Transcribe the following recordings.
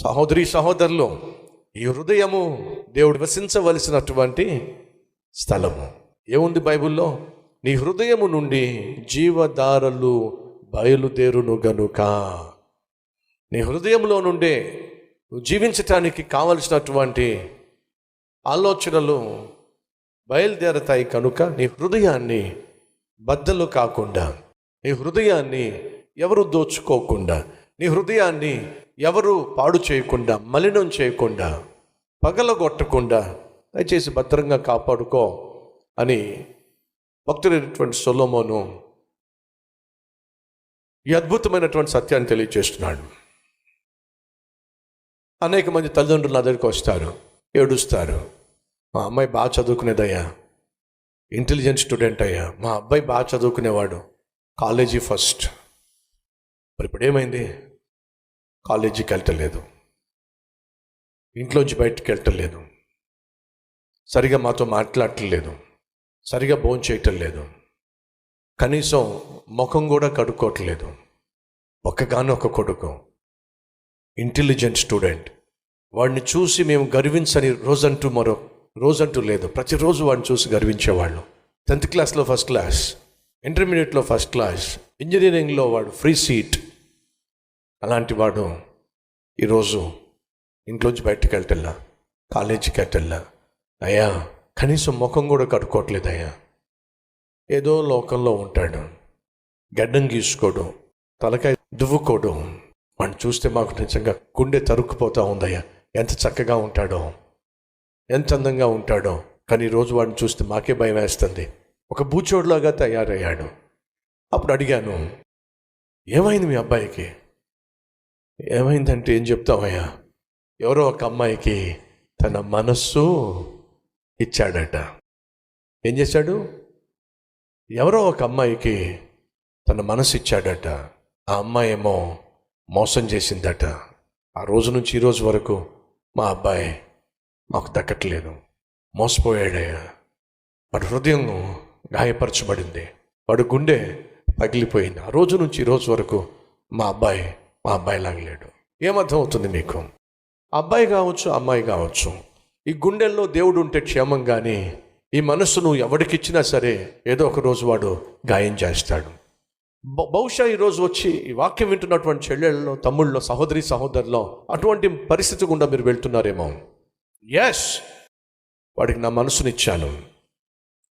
సహోదరి సహోదరులు, ఈ హృదయము దేవుడు వసించవలసినటువంటి స్థలము. ఏముంది బైబిల్లో? నీ హృదయము నుండి జీవధారలు బయలుదేరును గనుక. నీ హృదయంలో నుండే నువ్వు జీవించటానికి కావలసినటువంటి ఆలోచనలు బయలుదేరతాయి కనుక నీ హృదయాన్ని బద్దలు కాకుండా, నీ హృదయాన్ని ఎవరు దోచుకోకుండా, నీ హృదయాన్ని ఎవరు పాడు చేయకుండా, మలినం చేయకుండా, పగలగొట్టకుండా దయచేసి భద్రంగా కాపాడుకో అని భక్తుడైనటువంటి సొలొమోను ఈ అద్భుతమైనటువంటి సత్యాన్ని తెలియజేస్తున్నాడు. అనేక మంది తల్లిదండ్రులు నా దగ్గరికి వస్తారు, ఏడుస్తారు. మా అమ్మాయి బాగా చదువుకునేదయ్యా, ఇంటెలిజెంట్ స్టూడెంట్ అయ్యా, మా అబ్బాయి బాగా చదువుకునేవాడు, కాలేజీ ఫస్ట్. మరి ఇప్పుడు ఏమైంది? కాలేజీకి వెళ్ళటలేదు, ఇంట్లోంచి బయటకు వెళ్ళటలేదు, సరిగా మాతో మాట్లాడటలేదు, సరిగా భోజనం చేయటం లేదు, కనీసం ముఖం కూడా కడుక్కోవట్లేదు. ఒక్కగానొక్క కొడుకు, ఇంటెలిజెంట్ స్టూడెంట్. వాడిని చూసి మేము గర్వించని రోజంటూ లేదు. ప్రతిరోజు వాడిని చూసి గర్వించేవాళ్ళు. 10th క్లాస్లో ఫస్ట్ క్లాస్, ఇంటర్మీడియట్లో ఫస్ట్ క్లాస్, ఇంజనీరింగ్లో వాడు ఫ్రీ సీట్. అలాంటి వాడు ఈరోజు ఇంట్లోంచి బయటకు వెళ్ళటల్లా, కాలేజీకి వెళ్ళటల్లా. అయ్యా కనీసం ముఖం కూడా కడుక్కోవట్లేదయ్యా. ఏదో లోకంలో ఉంటాడు, గడ్డం గీసుకోడు, తలకాయ దువ్వుకోడు. వాడిని చూస్తే మాకు నిజంగా గుండె తరుక్కుపోతూ ఉందయ్యా. ఎంత చక్కగా ఉంటాడో, ఎంత అందంగా ఉంటాడో, కానీ ఈరోజు వాడిని చూస్తే మాకే భయం వేస్తుంది. ఒక బూచోడ్లాగా తయారయ్యాడు. అప్పుడు అడిగాను, ఏమైంది మీ అబ్బాయికి? ఏమైందంటే ఏం చెప్తావయ్యా? ఎవరో ఒక అమ్మాయికి తన మనస్సు ఇచ్చాడట. ఏం చేశాడు? ఎవరో ఒక అమ్మాయికి తన మనసు ఇచ్చాడట. ఆ అమ్మాయి ఏమో మోసం చేసిందట. ఆ రోజు నుంచి ఈ రోజు వరకు మా అబ్బాయి మాకు దక్కట్లేదు. మోసపోయాడయ్యా. వాడి హృదయం గాయపరచబడింది, వాడి గుండె పగిలిపోయింది. ఆ రోజు నుంచి ఈ రోజు వరకు మా అబ్బాయి లాగలేడు. ఏమర్థం అవుతుంది మీకు? అబ్బాయి కావచ్చు, అమ్మాయి కావచ్చు, ఈ గుండెల్లో దేవుడు ఉంటే క్షేమం. కానీ ఈ మనస్సును ఎవరికిచ్చినా సరే ఏదో ఒక రోజు వాడు గాయం చేస్తాడు. బహుశా ఈరోజు వచ్చి ఈ వాక్యం వింటున్నటువంటి చెల్లెళ్ళలో, తమ్ముళ్ళలో, సహోదరి సహోదరులో అటువంటి పరిస్థితి గుండా మీరు వెళ్తున్నారేమో. ఎస్, వాడికి నా మనసునిచ్చాను,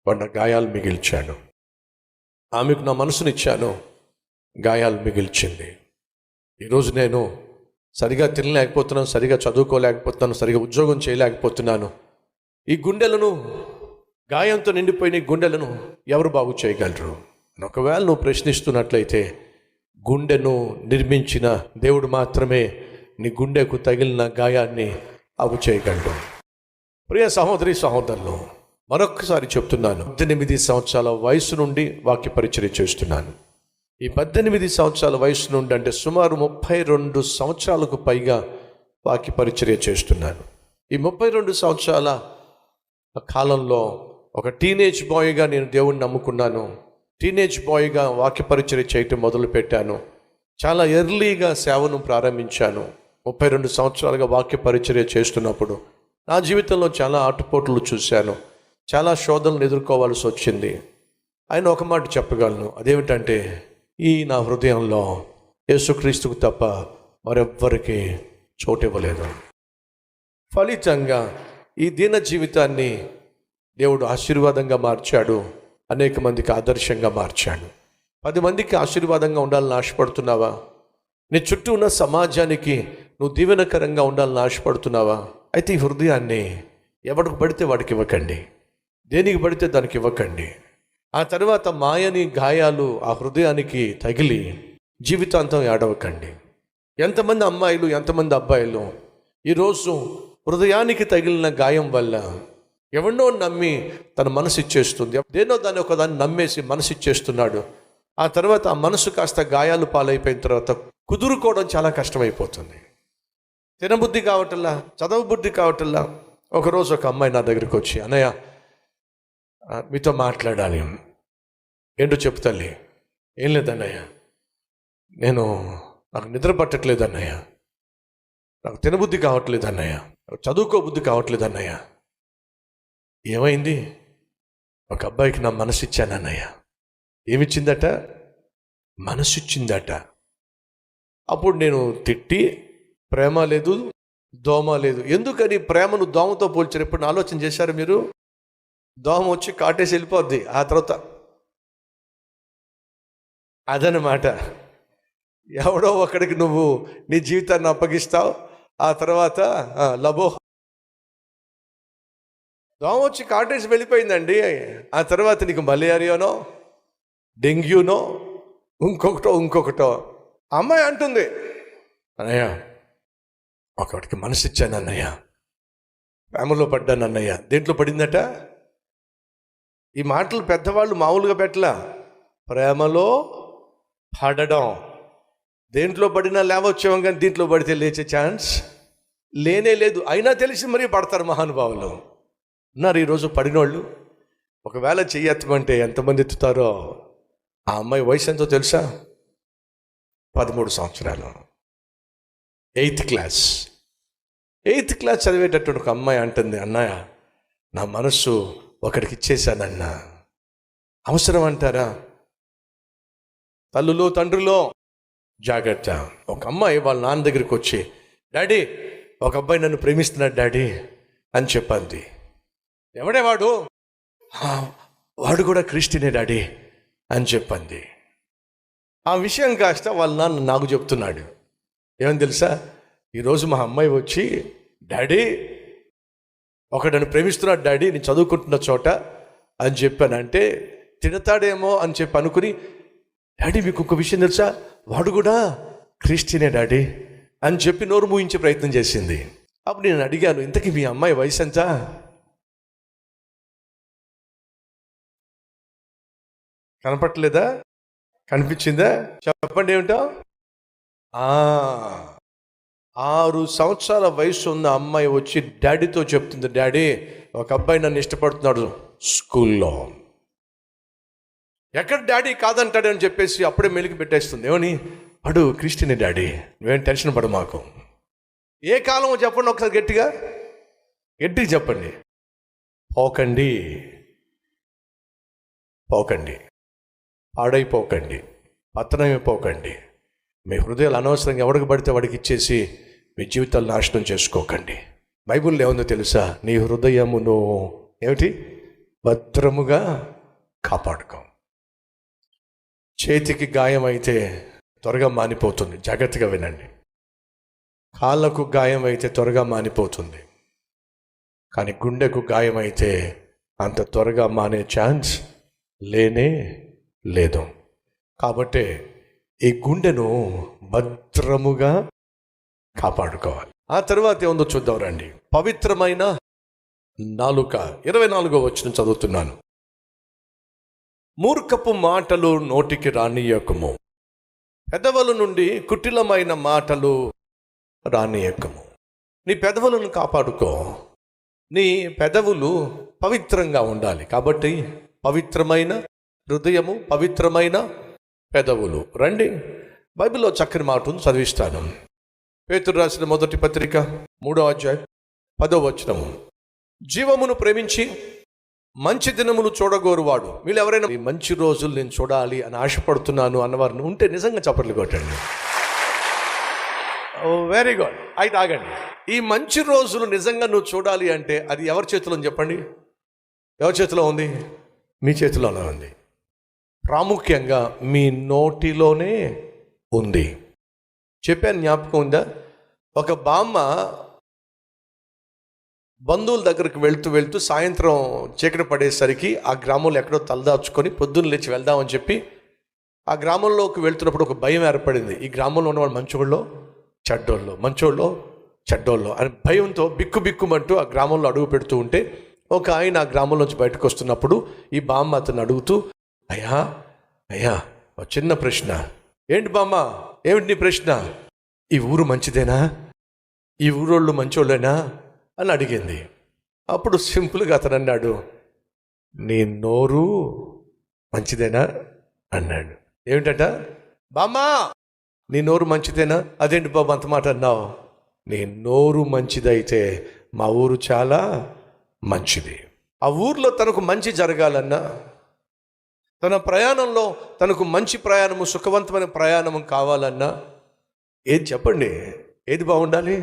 వాడు నా గాయాలు మిగిల్చాను. ఆమెకు నా మనసునిచ్చాను, గాయాలు మిగిల్చింది. ఈరోజు నేను సరిగా తినలేకపోతున్నాను, సరిగా చదువుకోలేకపోతున్నాను, సరిగా ఉద్యోగం చేయలేకపోతున్నాను. ఈ గుండెలను, గాయంతో నిండిపోయిన ఈ గుండెలను ఎవరు బాగు చేయగలరు? ఒకవేళ నువ్వు ప్రశ్నిస్తున్నట్లయితే, గుండెను నిర్మించిన దేవుడు మాత్రమే నీ గుండెకు తగిలిన గాయాన్ని బాగు చేయగలడు. ప్రియ సహోదరి సహోదరులు, మరొకసారి చెప్తున్నాను, 18 సంవత్సరాల వయసు నుండి వాక్య పరిచర్య చేస్తున్నాను. ఈ 18 సంవత్సరాల వయసు నుండి అంటే సుమారు 32 సంవత్సరాలకు పైగా వాక్య పరిచర్య చేస్తున్నాను. ఈ 32 సంవత్సరాల కాలంలో ఒక టీనేజ్ బాయ్గా నేను దేవుణ్ణి నమ్ముకున్నాను. టీనేజ్ బాయ్గా వాక్య పరిచర్య చేయటం మొదలుపెట్టాను. చాలా ఎర్లీగా సేవను ప్రారంభించాను. 32 సంవత్సరాలుగా వాక్య పరిచర్య చేస్తున్నప్పుడు నా జీవితంలో చాలా ఆటుపోట్లు చూశాను, చాలా శోధనలు ఎదుర్కోవాల్సి వచ్చింది. ఆయన ఒక మాట చెప్పగలను, అదేమిటంటే, ఈ నా హృదయంలో యేసుక్రీస్తుకు తప్ప మరెవ్వరికి చోటు ఇవ్వలేదు. ఫలితంగా ఈ దీన జీవితాన్ని దేవుడు ఆశీర్వాదంగా మార్చాడు, అనేక మందికి ఆదర్శంగా మార్చాడు. 10 మందికి ఆశీర్వాదంగా ఉండాలని ఆశపడుతున్నావా? నీ చుట్టూ ఉన్న సమాజానికి నువ్వు దీవెనకరంగా ఉండాలని ఆశపడుతున్నావా? అయితే ఈ హృదయాన్ని ఎవరికి పడితే వాడికి ఇవ్వకండి, దేనికి పడితే దానికి ఇవ్వకండి. ఆ తర్వాత మాయని గాయాలు ఆ హృదయానికి తగిలి జీవితాంతం ఏడవకండి. ఎంతమంది అమ్మాయిలు, ఎంతమంది అబ్బాయిలు ఈరోజు హృదయానికి తగిలిన గాయం వల్ల ఎవరినో నమ్మి తన మనసు ఇచ్చేస్తుంది, దేనో దాన్ని ఒకదాన్ని నమ్మేసి మనసు ఇచ్చేస్తున్నాడు. ఆ తర్వాత ఆ మనసు కాస్త గాయాలు పాలైపోయిన తర్వాత కుదురుకోవడం చాలా కష్టమైపోతుంది. తినబుద్ధి కావటల్లా, చదవ బుద్ధి కావటల్లా. ఒకరోజు ఒక అమ్మాయి నా దగ్గరికి వచ్చి, అన్నయ్య మీతో మాట్లాడాలి. ఏంటో చెప్పు తల్లి. ఏం లేదన్నయ్య, నాకు నిద్ర పట్టట్లేదు అన్నయ్య. నాకు తినబుద్ధి కావట్లేదు అన్నయ్య, చదువుకోబుద్ధి కావట్లేదు అన్నయ్య. ఏమైంది? ఒక అబ్బాయికి నా మనసు ఇచ్చాను అన్నయ్య. ఏమిచ్చిందట? మనసు ఇచ్చిందట. అప్పుడు నేను తిట్టి, ప్రేమ లేదు దోమ లేదు. ఎందుకని ప్రేమను దోమతో పోల్చారు? ఎప్పుడు ఆలోచన చేశారు మీరు? దోమ వచ్చి కాటేసి వెళ్ళిపోద్ది, ఆ తర్వాత అదనమాట. ఎవడో ఒకడికి నువ్వు నీ జీవితాన్ని అప్పగిస్తావు, ఆ తర్వాత లబో దోమ వచ్చి కాటేసి వెళ్ళిపోయిందండి. ఆ తర్వాత నీకు మలేరియానో డెంగ్యూనో ఇంకొకటో. అమ్మాయి అంటుంది, అన్నయ్య ఒకటికి మనసు ఇచ్చాను అన్నయ్య, ప్రేమలో పడ్డాను అన్నయ్య. దేంట్లో పడిందట? ఈ మాటలు పెద్దవాళ్ళు మామూలుగా పెట్టలా. ప్రేమలో పడడం. దేంట్లో పడినా లేవచ్చేమో, కానీ దీంట్లో పడితే లేచే ఛాన్స్ లేనే లేదు. అయినా తెలిసి మరీ పడతారు మహానుభావులు. ఉన్నారు ఈరోజు పడినోళ్ళు. ఒకవేళ చెయ్యెత్తమంటే ఎంతమంది ఎత్తుతారో. ఆ అమ్మాయి వయసు ఎంతో తెలుసా? 13 సంవత్సరాలు. 8th క్లాస్ చదివేటటువంటి ఒక అమ్మాయి అంటుంది, అన్నయ్య నా మనస్సు ఒకడికి ఇచ్చేశానన్న. అవసరం అంటారా? తల్లులో తండ్రిలో జాగ్రత్త. ఒక అమ్మాయి వాళ్ళ నాన్న దగ్గరికి వచ్చి, డాడీ ఒక అబ్బాయి నన్ను ప్రేమిస్తున్నాడు డాడీ అని చెప్పింది. ఎవడే వాడు? వాడు కూడా క్రిస్టియనే డాడీ అని చెప్పింది. ఆ విషయం కాస్త వాళ్ళ నాన్న నాకు చెప్తున్నాడు. ఏమని తెలుసా? ఈరోజు మా అమ్మాయి వచ్చి, డాడీ ఒకడను ప్రేమిస్తున్నాడు డాడీ నేను చదువుకుంటున్న చోట అని చెప్పానంటే తిడతాడేమో అని చెప్పి అనుకుని, డాడీ మీకు ఒక విషయం తెలుసా, వాడు కూడా క్రిస్టియనే డాడీ అని చెప్పి నోరు మూయించే ప్రయత్నం చేసింది. అప్పుడు నేను అడిగాను, ఇంతకీ మీ అమ్మాయి వయసు ఎంత? కనపట్లేదా? కనిపించిందా? చెప్పండి ఏమిటో. 6 సంవత్సరాల వయసు ఉన్న అమ్మాయి వచ్చి డాడీతో చెప్తుంది, డాడీ ఒక అబ్బాయి నన్ను ఇష్టపడుతున్నాడు స్కూల్లో. ఎక్కడ డాడీ కాదంటాడని చెప్పేసి అప్పుడే మెలికి పెట్టేస్తుంది. ఏమని? వాడు క్రిస్టియనే డాడీ, నువ్వేం టెన్షన్ పడు మాకు. ఏ కాలమో చెప్పండి ఒకసారి, గట్టిగా చెప్పండి. పోకండి, పాడైపోకండి, పతనమైపోకండి. మీ హృదయాలు అనవసరంగా ఎవడికి పడితే వాడికి ఇచ్చేసి మీ జీవితాలు నాశనం చేసుకోకండి. బైబిల్లో ఏముందో తెలుసా? నీ హృదయమును ఏమిటి? భద్రముగా కాపాడుకో. చేతికి గాయం అయితే త్వరగా మానిపోతుంది, జాగ్రత్తగా వినండి. కాళ్ళకు గాయం అయితే త్వరగా మానిపోతుంది, కానీ గుండెకు గాయం అయితే అంత త్వరగా మానే ఛాన్స్ లేనే లేదు. కాబట్టి ఈ గుండెను భద్రముగా కాపాడుకోవాలి. ఆ తర్వాత ఏముందో చూద్దాం రండి. పవిత్రమైన నాలుక, 24వ వచనం చదువుతున్నాను. మూర్ఖపు మాటలు నోటికి రానియకము, పెదవుల నుండి కుటిలమైన మాటలు రానియకము. నీ పెదవులను కాపాడుకో. నీ పెదవులు పవిత్రంగా ఉండాలి. కాబట్టి పవిత్రమైన హృదయము, పవిత్రమైన పెదవులు. రండి, బైబిల్లో చక్కని మాటను చదివిస్తాను. పేతురు రాసిన మొదటి పత్రిక 3వ అధ్యాయం 10వ వచనము. జీవమును ప్రేమించి మంచి దినములు చూడగోరువాడు. వీళ్ళు ఎవరైనా ఈ మంచి రోజులు నేను చూడాలి అని ఆశపడుతున్నాను అన్నవారిని ఉంటే నిజంగా చప్పట్లు కొట్టండి. Very good. అయితే ఆగండి. ఈ మంచి రోజులు నిజంగా నువ్వు చూడాలి అంటే అది ఎవరి చేతిలో ఉంది చెప్పండి? ఎవరి చేతిలో ఉంది? మీ చేతిలోనే ఉంది. ప్రాముఖ్యంగా మీ నోటిలోనే ఉంది. చెప్పాను, జ్ఞాపకం ఉందా? ఒక బామ్మ బంధువుల దగ్గరికి వెళ్తూ సాయంత్రం చీకటి పడేసరికి ఆ గ్రామంలో ఎక్కడో తలదాచుకొని పొద్దున్న లేచి వెళ్దామని చెప్పి ఆ గ్రామంలోకి వెళ్తున్నప్పుడు ఒక భయం ఏర్పడింది. ఈ గ్రామంలో ఉన్నవాళ్ళు మంచోళ్ళో చెడ్డోళ్ళో అని భయంతో బిక్కుమంటూ ఆ గ్రామంలో అడుగు పెడుతూ ఉంటే ఒక ఆయన ఆ గ్రామంలోంచి బయటకు వస్తున్నప్పుడు ఈ బామ్మ అతను అడుగుతూ, అయ్యా ఒక చిన్న ప్రశ్న. ఏంటి బామ్మ, ఏమిటి నీ ప్రశ్న? ఈ ఊరు మంచిదేనా? ఈ ఊరోళ్ళు మంచోళ్ళేనా అని అడిగింది. అప్పుడు సింపుల్గా అతను అన్నాడు, నీ నోరు మంచిదేనా అన్నాడు. ఏమిటట? బామ్మా నీ నోరు మంచిదేనా? అదేంటి బాబు అంత మాట అన్నావు? నీ నోరు మంచిదైతే మా ఊరు చాలా మంచిది. ఆ ఊర్లో తనకు మంచి జరగాలన్నా, తన ప్రయాణంలో తనకు మంచి ప్రయాణము, సుఖవంతమైన ప్రయాణము కావాలన్నా ఏది చెప్పండి, ఏది బాగుండాలి?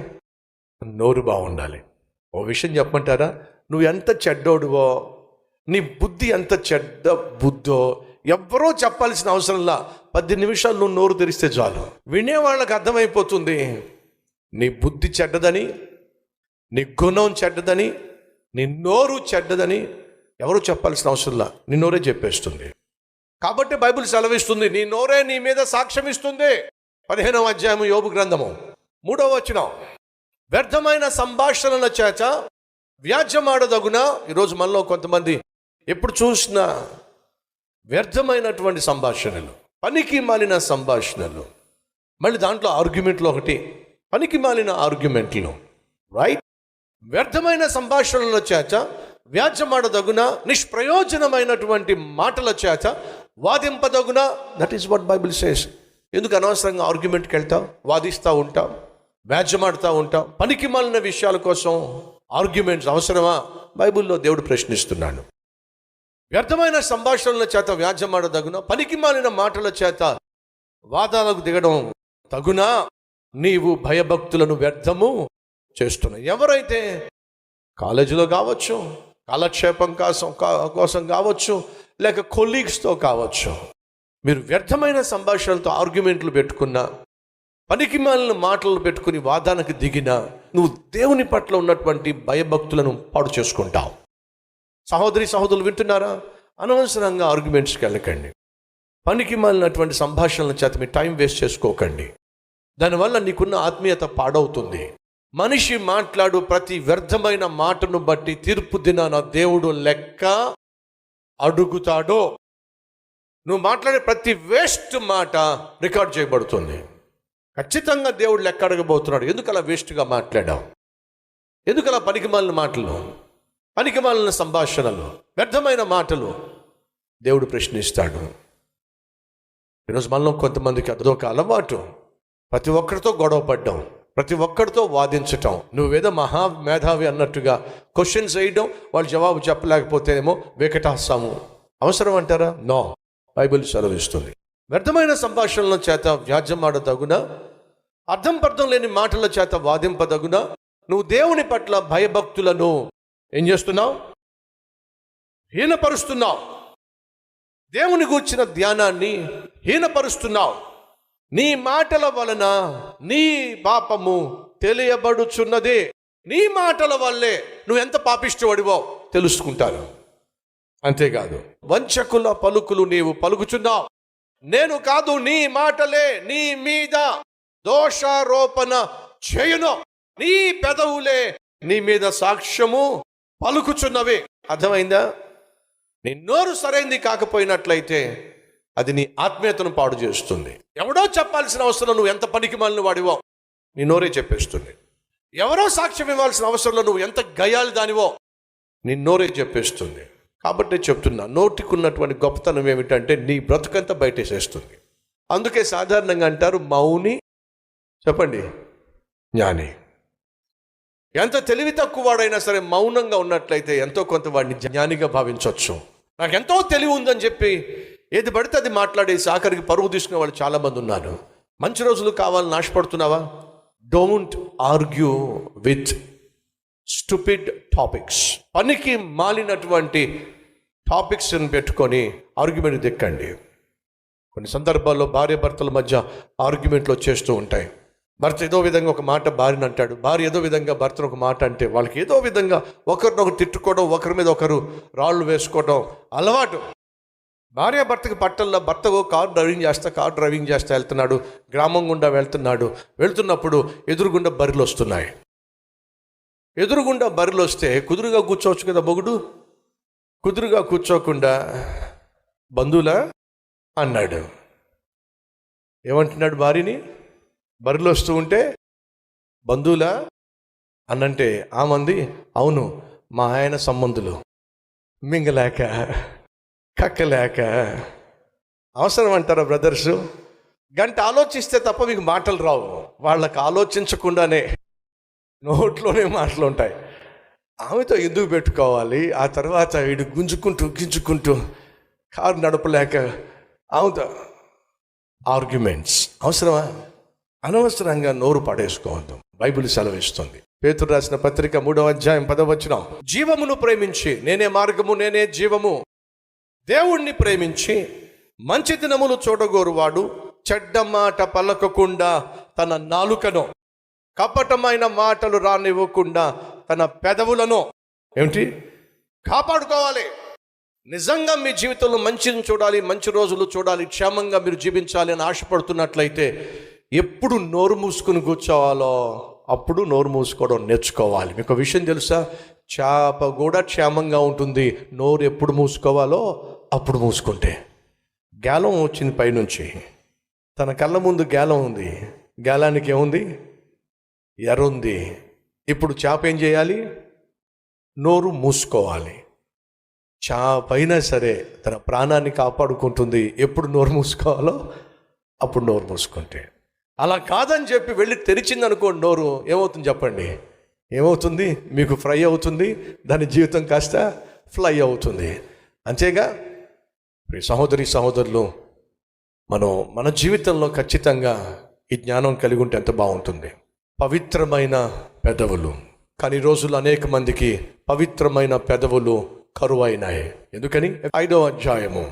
నోరు బాగుండాలి. ఓ విషయం చెప్పమంటారా? నువ్వు ఎంత చెడ్డోడువో, నీ బుద్ధి ఎంత చెడ్డ బుద్ధో ఎవ్వరో చెప్పాల్సిన అవసరంలా 10 నిమిషాలు నువ్వు నోరు తెరిస్తే చాలు. వినేవాళ్ళకి అర్థమైపోతుంది నీ బుద్ధి చెడ్డదని, నీ గుణం చెడ్డదని, నీ నోరు చెడ్డదని. ఎవరు చెప్పాల్సిన అవసరంలా, నీ నోరే చెప్పేస్తుంది. కాబట్టి బైబిల్ సెలవిస్తుంది, నీ నోరే నీ మీద సాక్ష్యం ఇస్తుంది. 15వ అధ్యాయం యోబు గ్రంథము 3వ వచనం, వ్యర్థమైన సంభాషణల చేత వ్యాజ్యమాడదగునా. ఈరోజు మనలో కొంతమంది ఎప్పుడు చూసినా వ్యర్థమైనటువంటి సంభాషణలు, పనికి మాలిన సంభాషణలు, మళ్ళీ దాంట్లో ఆర్గ్యుమెంట్లు ఒకటి, పనికి మాలిన ఆర్గ్యుమెంట్లు, రైట్? వ్యర్థమైన సంభాషణల చేత వ్యాజ్యమాడదగున, నిష్ప్రయోజనమైనటువంటి మాటల చేత వాదింపదగున. That is what Bible says. ఎందుకు అనవసరంగా ఆర్గ్యుమెంట్కి వెళ్తాం, వాదిస్తూ ఉంటాం, వ్యాజ్యమాడుతూ ఉంటాం? పనికి మాలిన విషయాల కోసం ఆర్గ్యుమెంట్స్ అవసరమా? బైబిల్లో దేవుడు ప్రశ్నిస్తున్నాడు. వ్యర్థమైన సంభాషణల చేత వ్యాజ్యమాడదగున, పనికి మాలిన మాటల చేత వాదాలకు దిగడం తగునా. నీవు భయభక్తులను వ్యర్థము చేస్తున్నావు. ఎవరైతే కాలేజీలో కావచ్చు, కాలక్షేపం కోసం కావచ్చు, లేక కొలీగ్స్తో కావచ్చు, మీరు వ్యర్థమైన సంభాషణలతో ఆర్గ్యుమెంట్లు పెట్టుకున్నా, పనికి మాలిన మాటలు పెట్టుకుని వాదానికి దిగినా, నువ్వు దేవుని పట్ల ఉన్నటువంటి భయభక్తులను పాడు చేసుకుంటావు. సహోదరులు వింటున్నారా? అనవసరంగా ఆర్గ్యుమెంట్స్కి వెళ్ళకండి. పనికి మాలినటువంటి సంభాషణల చేత మీ టైం వేస్ట్ చేసుకోకండి. దానివల్ల నీకున్న ఆత్మీయత పాడవుతుంది. మనిషి మాట్లాడు ప్రతి వ్యర్థమైన మాటను బట్టి తీర్పు దినాన దేవుడు లెక్క అడుగుతాడో. నువ్వు మాట్లాడే ప్రతి వేస్ట్ మాట రికార్డ్ చేయబడుతుంది. ఖచ్చితంగా దేవుడు లెక్క అడగబోతున్నాడు. ఎందుకు అలా వేస్ట్గా మాట్లాడావు? ఎందుకు అలా పనికిమాలిన మాటలు, పనికిమాలిన సంభాషణలు, వ్యర్థమైన మాటలు దేవుడు ప్రశ్నిస్తాడు. ఈరోజు మనలో కొంతమందికి అదొక అలవాటు. ప్రతి ఒక్కరితో గొడవ పడ్డాం, ప్రతి ఒక్కరితో వాదించటం. నువ్వేదో మహా మేధావి అన్నట్టుగా క్వశ్చన్స్ వేయడం, వాళ్ళు జవాబు చెప్పలేకపోతేనేమో వికటాస్తాము. అవసరం అంటారా? నో. బైబిల్ సెలవిస్తుంది, వ్యర్థమైన సంభాషణల చేత వ్యాజ్యమాడదగునా, అర్థం పర్థం లేని మాటల చేత వాదింపదగునా. నువ్వు దేవుని పట్ల భయభక్తులను ఏం చేస్తున్నావు? హీనపరుస్తున్నావు. దేవుని గూర్చిన ధ్యానాన్ని హీనపరుస్తున్నావు. నీ మాటల వలన నీ పాపము తెలియబడుచున్నదే. నీ మాటల వల్లే నువ్వు ఎంత పాపిష్టివాడివో తెలుసుకుంటారు. అంతేకాదు, వంచకుల పలుకులు నీవు పలుకుచున్నావు. నేను కాదు, నీ మాటలే నీ మీద దోషారోపణ చేయును. నీ పెదవులే నీ మీద సాక్ష్యము పలుకుచున్నవే. అర్థమైందా? నీ నోరు సరైంది కాకపోయినట్లయితే అది నీ ఆత్మీయతను పాడు చేస్తుంది. ఎవడో చెప్పాల్సిన అవసరం నువ్వు ఎంత పనికి మాలిన వాడివో నీ నోరే చెప్పేస్తుంది. ఎవరో సాక్ష్యం ఇవ్వాల్సిన అవసరంలో నువ్వు ఎంత గయాలి దానివో నీ నోరే చెప్పేస్తుంది. కాబట్టి చెప్తున్నా, నోటికి ఉన్నటువంటి గొప్పతనం ఏమిటంటే నీ బ్రతుకంతా బయటేసేస్తుంది. అందుకే సాధారణంగా అంటారు, మౌని చెప్పండి జ్ఞాని. ఎంత తెలివి తక్కువ వాడైనా సరే మౌనంగా ఉన్నట్లయితే ఎంతో కొంత వాడిని జ్ఞానిగా భావించవచ్చు. నాకు ఎంతో తెలివి ఉందని చెప్పి ఏది పడితే అది మాట్లాడేసి ఆఖరికి పరువు తీసుకునే వాళ్ళు చాలామంది ఉన్నారు. మంచి రోజులు కావాలని ఆశపడుతున్నావా? Don't argue with stupid topics. పనికి మాలినటువంటి టాపిక్స్ని పెట్టుకొని ఆర్గ్యుమెంట్ దిక్కండి. కొన్ని సందర్భాల్లో భార్య భర్తల మధ్య ఆర్గ్యుమెంట్లు వచ్చేస్తూ ఉంటాయి. భర్త ఏదో విధంగా ఒక మాట భార్యను అంటాడు, భార్య ఏదో విధంగా భర్తను ఒక మాట అంటే వాళ్ళకి ఏదో విధంగా ఒకరినొకరు తిట్టుకోవడం, ఒకరి మీద ఒకరు రాళ్ళు వేసుకోవడం అలవాటు. భార్య భర్తకి పట్టల్లో, భర్త కారు డ్రైవింగ్ చేస్తా వెళ్తున్నాడు, గ్రామం గుండా వెళ్తున్నప్పుడు ఎదురుగుండా బర్రెలు వస్తున్నాయి. ఎదురుగుండా బర్రెలు వస్తే కుదురుగా కూర్చోవచ్చు కదా మొగుడు. కుదురుగా కూర్చోకుండా బంధువులా అన్నాడు. ఏమంటున్నాడు భార్యని? బర్రెలు వస్తూ ఉంటే బంధువులా అన్నంటే ఆ మంది, అవును మా ఆయన సంబంధులు, మింగలేక కక్కలేక. అవసరం అంటారా బ్రదర్సు? గంట ఆలోచిస్తే తప్ప మీకు మాటలు రావు. వాళ్ళకి ఆలోచించకుండానే నోట్లోనే మాటలు ఉంటాయి. ఆమెతో ఎందుకు పెట్టుకోవాలి? ఆ తర్వాత వీడు గింజుకుంటూ కారు నడపలేక ఆమెతో ఆర్గ్యుమెంట్స్ అవసరమా? అనవసరంగా నోరు పడేసుకోవద్దు. బైబిల్ సెలవిస్తుంది. పేతురు రాసిన పత్రిక 3వ అధ్యాయం 10వ వచనం, జీవమును ప్రేమించి, నేనే మార్గము నేనే జీవము, దేవుణ్ణి ప్రేమించి మంచి దినములు చూడగోరువాడు చెడ్డ మాట పలకకుండా తన నాలుకను, కపటమైన మాటలు రానివ్వకుండా తన పెదవులను కాపాడుకోవాలి. నిజంగా మీ జీవితంలో మంచిని చూడాలి, మంచి రోజులు చూడాలి, క్షేమంగా మీరు జీవించాలి అని ఆశపడుతున్నట్లయితే ఎప్పుడు నోరు మూసుకుని కూర్చోవాలో అప్పుడు నోరు మూసుకోవడం నేర్చుకోవాలి. మీకు విషయం తెలుసా? చేప కూడా క్షేమంగా ఉంటుంది నోరు ఎప్పుడు మూసుకోవాలో అప్పుడు మూసుకుంటే. గాలం వచ్చింది పైనుంచి, తన కళ్ళ ముందు గాలం ఉంది, గాలానికి ఏముంది? ఎర్ర ఉంది. ఇప్పుడు చేప ఏం చేయాలి? నోరు మూసుకోవాలి. చేప అయినా సరే తన ప్రాణాన్ని కాపాడుకుంటుంది ఎప్పుడు నోరు మూసుకోవాలో అప్పుడు నోరు మూసుకుంటే. అలా కాదని చెప్పి వెళ్ళి తెరిచింది అనుకోండి నోరు, ఏమవుతుంది చెప్పండి? ఏమవుతుంది? మీకు ఫ్రై అవుతుంది, దాని జీవితం కాస్త ఫ్లై అవుతుంది. అంతేగా సహోదరి సహోదరులు, మన జీవితంలో ఖచ్చితంగా ఈ జ్ఞానం కలిగి ఉంటే ఎంత బాగుంటుంది. పవిత్రమైన పెదవులు. కానీ రోజులు అనేక మందికి పవిత్రమైన పెదవులు కరువైనాయి. ఎందుకని? 5వ అధ్యాయము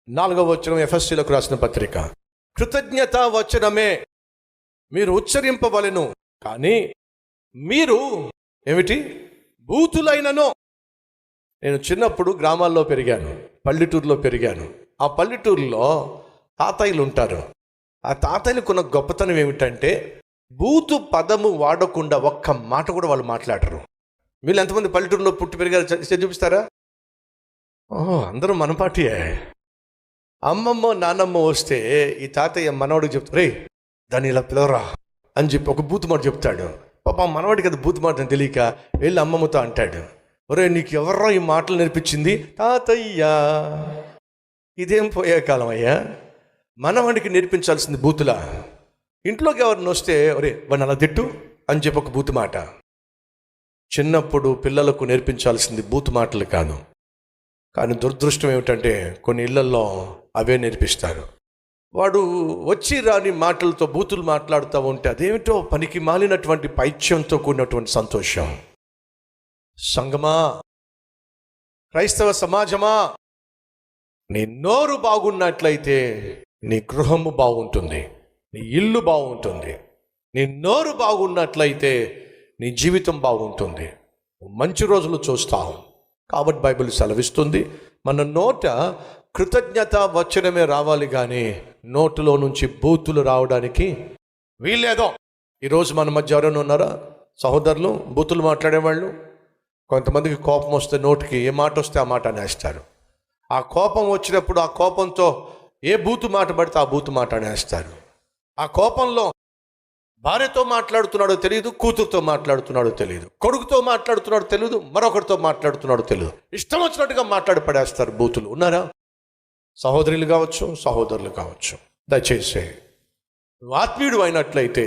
4వ వచనం ఎఫెసీయులకు రాసిన పత్రిక, కృతజ్ఞత వచనమే మీరు ఉచ్చరింపవలెను, కానీ మీరు బూతులైనను. నేను చిన్నప్పుడు గ్రామాల్లో పెరిగాను, పల్లెటూరులో పెరిగాను. ఆ పల్లెటూరులో తాతయ్యలు ఉంటారు. ఆ తాతయ్యలకున్న గొప్పతనం ఏమిటంటే బూతు పదము వాడకుండా ఒక్క మాట కూడా వాళ్ళు మాట్లాడరు. వీళ్ళు ఎంతమంది పల్లెటూరులో పుట్టి పెరిగారు చూపిస్తారా? అందరూ మనపాటియే. అమ్మమ్మ నాన్నమ్మ వస్తే ఈ తాతయ్య మనవాడికి చెప్తారు, రే దాన్ని ఇలా పిలవరా అని చెప్పి ఒక బూతు మాట చెప్తాడు. పాప మనవాడికి అది బూతు మాట తెలియక వెళ్ళి అమ్మమ్మతో అంటాడు, ఒరే నీకు ఎవర్రా ఈ మాటలు నేర్పించింది? తాతయ్య. ఇదేం పోయే కాలం అయ్యా, మనవాడికి నేర్పించాల్సింది బూతులా? ఇంట్లోకి ఎవరిని వస్తే ఒరే వాడిని అలా తిట్టు అని చెప్పి ఒక బూతు మాట. చిన్నప్పుడు పిల్లలకు నేర్పించాల్సింది బూతు మాటలు కాదు. కానీ దురదృష్టం ఏమిటంటే కొన్ని ఇళ్లల్లో అవే నేర్పిస్తారు. వాడు వచ్చి రాని మాటలతో బూతులు మాట్లాడుతూ ఉంటే అదేమిటో పనికి మాలినటువంటి పైత్యంతో కూడినటువంటి సంతోషం. సంగమా, క్రైస్తవ సమాజమా, నీ నోరు బాగున్నట్లయితే నీ గృహము బాగుంటుంది, నీ ఇల్లు బాగుంటుంది. నీ నోరు బాగున్నట్లయితే నీ జీవితం బాగుంటుంది, మంచి రోజులు చూస్తావు. కాబట్టి బైబిల్ సెలవిస్తుంది, మన నోట కృతజ్ఞత వచనమే రావాలి, కానీ నోటులో నుంచి బూతులు రావడానికి వీల్లేదో. ఈరోజు మన మధ్య ఎవరైనా ఉన్నారా సహోదరులు బూతులు మాట్లాడేవాళ్ళు? కొంతమందికి కోపం వస్తే నోటికి ఏ మాట వస్తే ఆ మాట అనేస్తారు. ఆ కోపం వచ్చినప్పుడు ఆ కోపంతో ఏ బూతు మాట పడితే ఆ బూతు మాట అనేస్తారు. ఆ కోపంలో భార్యతో మాట్లాడుతున్నాడో తెలియదు, కూతురుతో మాట్లాడుతున్నాడో తెలియదు, కొడుకుతో మాట్లాడుతున్నాడో తెలియదు, మరొకరితో మాట్లాడుతున్నాడో తెలియదు, ఇష్టం వచ్చినట్టుగా మాట్లాడి పడేస్తారు బూతులు. ఉన్నారా? సహోదరులు కావచ్చు, సహోదరులు కావచ్చు. దయచేసి నువ్వు ఆత్మీయుడు అయినట్లయితే,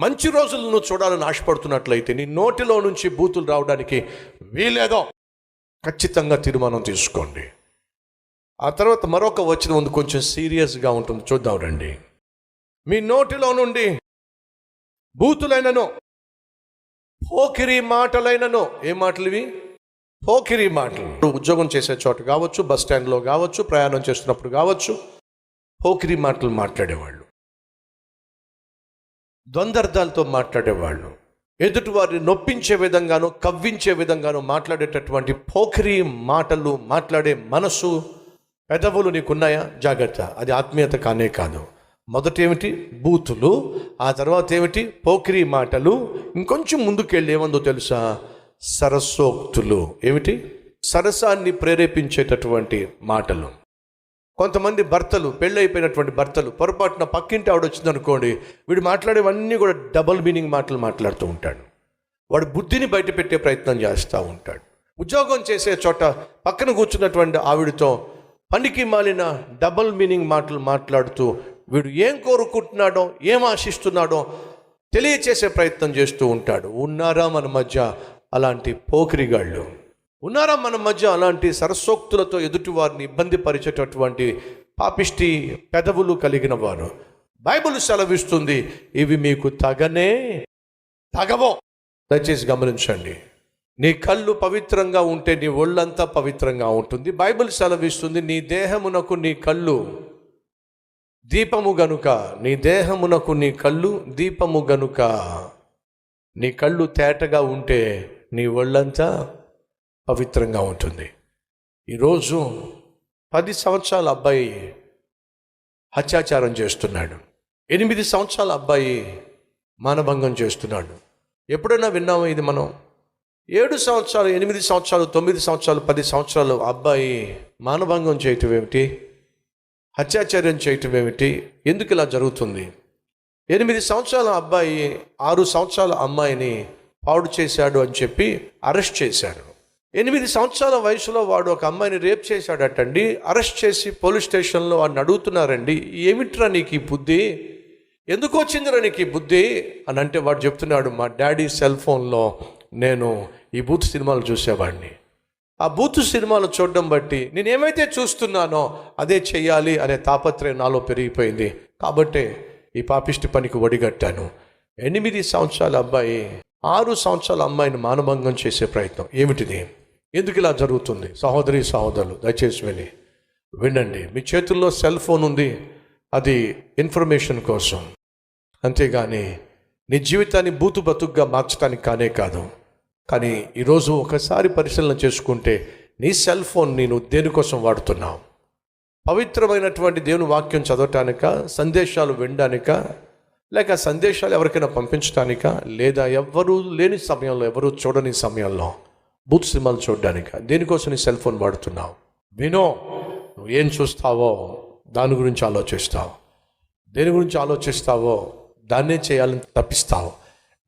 మంచి రోజులను చూడాలని ఆశపడుతున్నట్లయితే నీ నోటిలో నుంచి బూతులు రావడానికి వీలేదో ఖచ్చితంగా తీర్మానం తీసుకోండి. ఆ తర్వాత మరొక వచ్చిన ముందు కొంచెం సీరియస్గా ఉంటుంది, చూద్దాం రండి. మీ నోటిలో నుండి బూతులైనను పోకిరి మాటలైనను. ఏ మాటలు ఇవి? పోకిరి మాటలు. ఉద్యోగం చేసే చోట కావచ్చు, బస్ స్టాండ్లో కావచ్చు, ప్రయాణం చేస్తున్నప్పుడు కావచ్చు, పోకిరి మాటలు మాట్లాడేవాళ్ళు, ద్వంద్వర్థాలతో మాట్లాడేవాళ్ళు, ఎదుటి వారిని నొప్పించే విధంగానూ కవ్వించే విధంగానూ మాట్లాడేటటువంటి పోకిరి మాటలు మాట్లాడే మనసు, పెదవులు నీకున్నాయా? జాగ్రత్త, అది ఆత్మీయత కానే కాదు. మొదట ఏమిటి? బూతులు. ఆ తర్వాత ఏమిటి? పోకిరి మాటలు. ఇంకొంచెం ముందుకెళ్ళి ఏమందో తెలుసా? సరసోక్తులు. ఏమిటి? సరసాన్ని ప్రేరేపించేటటువంటి మాటలు. కొంతమంది భర్తలు, పెళ్ళైపోయినటువంటి భర్తలు, పొరపాటున పక్కింటి ఆవిడ వచ్చిందనుకోండి, వీడు మాట్లాడేవన్నీ కూడా డబల్ మీనింగ్ మాటలు మాట్లాడుతూ ఉంటాడు. వాడు బుద్ధిని బయట పెట్టే ప్రయత్నం చేస్తూ ఉంటాడు. ఉద్యోగం చేసే చోట పక్కన కూర్చున్నటువంటి ఆవిడతో పనికి మాలిన డబల్ మీనింగ్ మాటలు మాట్లాడుతూ వీడు ఏం కోరుకుంటున్నాడో, ఏం ఆశిస్తున్నాడో తెలియచేసే ప్రయత్నం చేస్తూ ఉంటాడు. ఉన్నారా మన మధ్య అలాంటి పోకిరిగాళ్ళు? ఉన్నారా మన మధ్య అలాంటి సరసోక్తులతో ఎదుటి వారిని ఇబ్బంది పరిచేటటువంటి పాపిష్టి పెదవులు కలిగిన వారు? బైబిల్ సెలవిస్తుంది, ఇవి మీకు తగవో. దయచేసి గమనించండి. నీ కళ్ళు పవిత్రంగా ఉంటే నీ ఒళ్ళంతా పవిత్రంగా ఉంటుంది. బైబిల్ సెలవిస్తుంది, నీ దేహమునకు నీ కళ్ళు దీపము గనుక, నీ దేహమునకు నీ కళ్ళు దీపము గనుక. నీ కళ్ళు తేటగా ఉంటే నీ ఒళ్ళంతా పవిత్రంగా ఉంటుంది. ఈరోజు 10 సంవత్సరాల అబ్బాయి హత్యాచారం చేస్తున్నాడు. 8 సంవత్సరాల అబ్బాయి మానభంగం చేస్తున్నాడు. ఎప్పుడైనా విన్నామా ఇది మనం? 7 సంవత్సరాలు, 8 సంవత్సరాలు, 9 సంవత్సరాలు, 10 సంవత్సరాలు అబ్బాయి మానభంగం చేయటం ఏమిటి? హత్యాచార్యం చేయటం ఏమిటి? ఎందుకు ఇలా జరుగుతుంది? 8 సంవత్సరాల అబ్బాయి 6 సంవత్సరాల అమ్మాయిని పాడు చేశాడు అని చెప్పి అరెస్ట్ చేశాడు. 8 సంవత్సరాల వయసులో వాడు ఒక అమ్మాయిని రేప్ చేశాడటండి. అరెస్ట్ చేసి పోలీస్ స్టేషన్లో వాడిని అడుగుతున్నారండి, ఏమిట్రా నీకు ఈ బుద్ధి, ఎందుకు వచ్చిందిరా నీకు ఈ బుద్ధి అని అంటే వాడు చెప్తున్నాడు, మా డాడీ సెల్ ఫోన్లో నేను ఈ బూత్ సినిమాలు చూసేవాడిని. ఆ బూత్ సినిమాలు చూడడం బట్టి నేనేమైతే చూస్తున్నానో అదే చెయ్యాలి అనే తాపత్రయం నాలో పెరిగిపోయింది. కాబట్టే ఈ పాపిష్టి పనికి ఒడిగట్టాను. 8 సంవత్సరాల అబ్బాయి 6 సంవత్సరాల అమ్మాయిని మానభంగం చేసే ప్రయత్నం. ఏమిటిది? ఎందుకు ఇలా జరుగుతుంది? సహోదరి సహోదరులు దయచేసి వినండి. మీ చేతుల్లో సెల్ ఫోన్ ఉంది, అది ఇన్ఫర్మేషన్ కోసం, అంతేగాని నీ జీవితాన్ని బూతు బతుకుగా మార్చడానికి కానే కాదు. కానీ ఈరోజు ఒకసారి పరిశీలన చేసుకుంటే నీ సెల్ ఫోన్ నేను దేనికోసం వాడుతున్నావు? పవిత్రమైనటువంటి దేవుని వాక్యం చదవటానిక, సందేశాలు వినడానిక, లేక సందేశాలు ఎవరికైనా పంపించడానిక, లేదా ఎవరు లేని సమయంలో, ఎవరు చూడని సమయంలో బూత్ సినిమాలు చూడడానిక? దేనికోసం నీ సెల్ ఫోన్ వాడుతున్నావు? నువ్వు ఏం చూస్తావో దాని గురించి ఆలోచిస్తావు. దేని గురించి ఆలోచిస్తావో దాన్నే చేయాలని తప్పిస్తావు.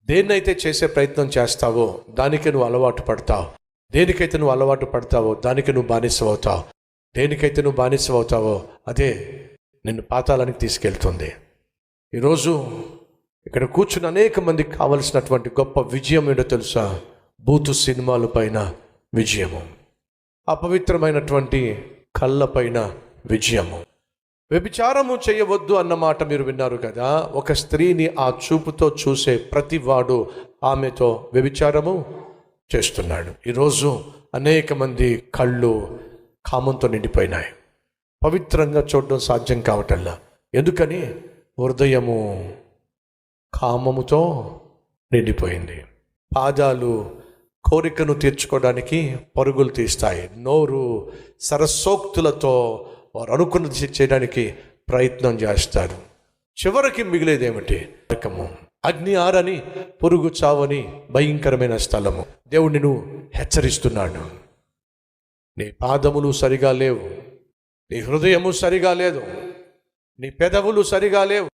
దేన్నైతే చేసే ప్రయత్నం చేస్తావో దానికే నువ్వు అలవాటు పడతావు. దేనికైతే నువ్వు అలవాటు పడతావో దానికి నువ్వు బానిసవుతావు. దేనికైతే నువ్వు బానిసవుతావో అదే నిన్ను పాతాళానికి తీసుకెళ్తుంది. ఈరోజు ఇక్కడ కూర్చుని అనేక మందికి కావలసినటువంటి గొప్ప విజయం ఏంటో తెలుసా? బూతు సినిమాల పైన విజయము, అపవిత్రమైనటువంటి కళ్ళ పైన విజయము. వ్యభిచారము చేయవద్దు అన్నమాట మీరు విన్నారు కదా. ఒక స్త్రీని ఆ చూపుతో చూసే ప్రతివాడు ఆమెతో వ్యభిచారము చేస్తున్నాడు. ఈరోజు అనేక మంది కళ్ళు కామంతో నిండిపోయినాయి. పవిత్రంగా చూడడం సాధ్యం కావటల్లా. ఎందుకని? హృదయము కామముతో నిండిపోయింది. పాదాలు కోరికను తీర్చుకోవడానికి పరుగులు తీస్తాయి. నోరు సరసోక్తులతో వారు అనుకున్నది చేయడానికి ప్రయత్నం చేస్తారు. చివరికి మిగిలేదేమిటి? నరకము, అగ్ని ఆరని, పురుగు చావని భయంకరమైన స్థలము. దేవుడు నిన్ను హెచ్చరిస్తున్నాడు. నీ పాదములు సరిగా లేవు, నీ హృదయము సరిగా లేదు, నీ పెదవులు సరిగా లేవు,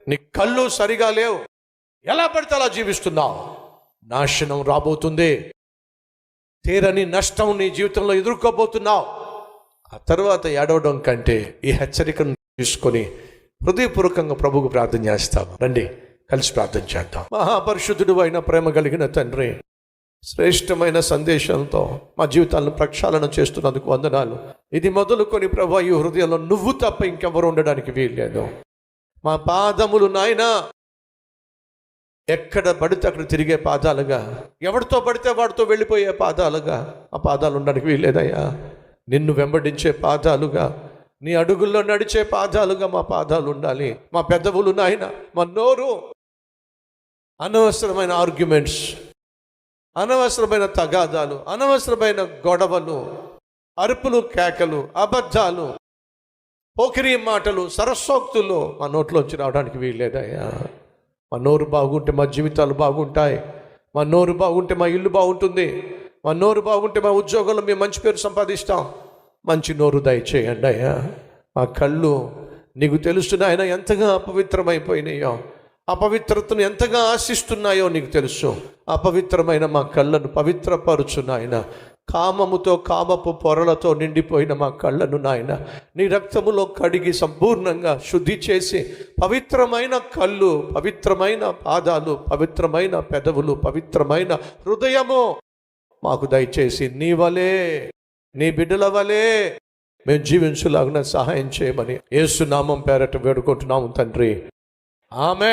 నీ కళ్ళు సరిగా లేవు. ఎలా పడితే అలా జీవిస్తున్నావు. నాశనం రాబోతుంది. తీరని నష్టం నీ జీవితంలో ఎదుర్కోబోతున్నావు. ఆ తర్వాత ఏడవడం కంటే ఈ హెచ్చరికను తీసుకొని హృదయపూర్వకంగా ప్రభువుకు ప్రార్థన చేస్తాము. రండి కలిసి ప్రార్థన చేద్దాం. మహాపరిశుద్ధుడు అయిన ప్రేమ కలిగిన తండ్రి, శ్రేష్టమైన సందేశంతో మా జీవితాలను ప్రక్షాళన చేస్తున్నందుకు వందనాలు. ఇది మొదలుకొని ప్రభు ఈ హృదయంలో నువ్వు తప్ప ఇంకెవరు ఉండడానికి వీల్లేదు. మా పాదములు నాయనా ఎక్కడ పడితే అక్కడ తిరిగే పాదాలుగా, ఎవరితో పడితే వాడితో వెళ్ళిపోయే పాదాలుగా ఆ పాదాలు ఉండడానికి వీల్లేదయ్యా. నిన్ను వెంబడించే పాదాలుగా, నీ అడుగుల్లో నడిచే పాదాలుగా మా పాదాలు ఉండాలి. మా పెదవులు నాయన, మా నోరు అనవసరమైన ఆర్గ్యుమెంట్స్, అనవసరమైన తగాదాలు, అనవసరమైన గొడవలు, అరుపులు, కేకలు, అబద్ధాలు, పోకిరి మాటలు, సరస్సోక్తులు మా నోట్లోంచి రావడానికి వీల్లేదయ్యా. మా నోరు బాగుంటే మా జీవితాలు బాగుంటాయి. మా నోరు బాగుంటే మా ఇల్లు బాగుంటుంది. మా నోరు బాగుంటే మా ఉద్యోగంలో మేము మంచి పేరు సంపాదిస్తాం. మంచి నోరు దయచేయండి అయ్యా. మా కళ్ళు నీకు తెలుసు ఆయన ఎంతగా అపవిత్రమైపోయినాయో, అపవిత్రతను ఎంతగా ఆశిస్తున్నాయో నీకు తెలుసు. అపవిత్రమైన మా కళ్ళను పవిత్రపరచు నాయన. కామముతో, కామపు పొరలతో నిండిపోయిన మా కళ్ళను నాయన నీ రక్తములో కడిగి సంపూర్ణంగా శుద్ధి చేసి పవిత్రమైన కళ్ళు, పవిత్రమైన పాదాలు, పవిత్రమైన పెదవులు, పవిత్రమైన హృదయము మాకు దయచేసి నీ వలే, నీ బిడ్డల వలే మేము జీవించులాగున సహాయం చేయమని యేసు నామం పేరట వేడుకుంటున్నాము తండ్రి. ఆమేన్.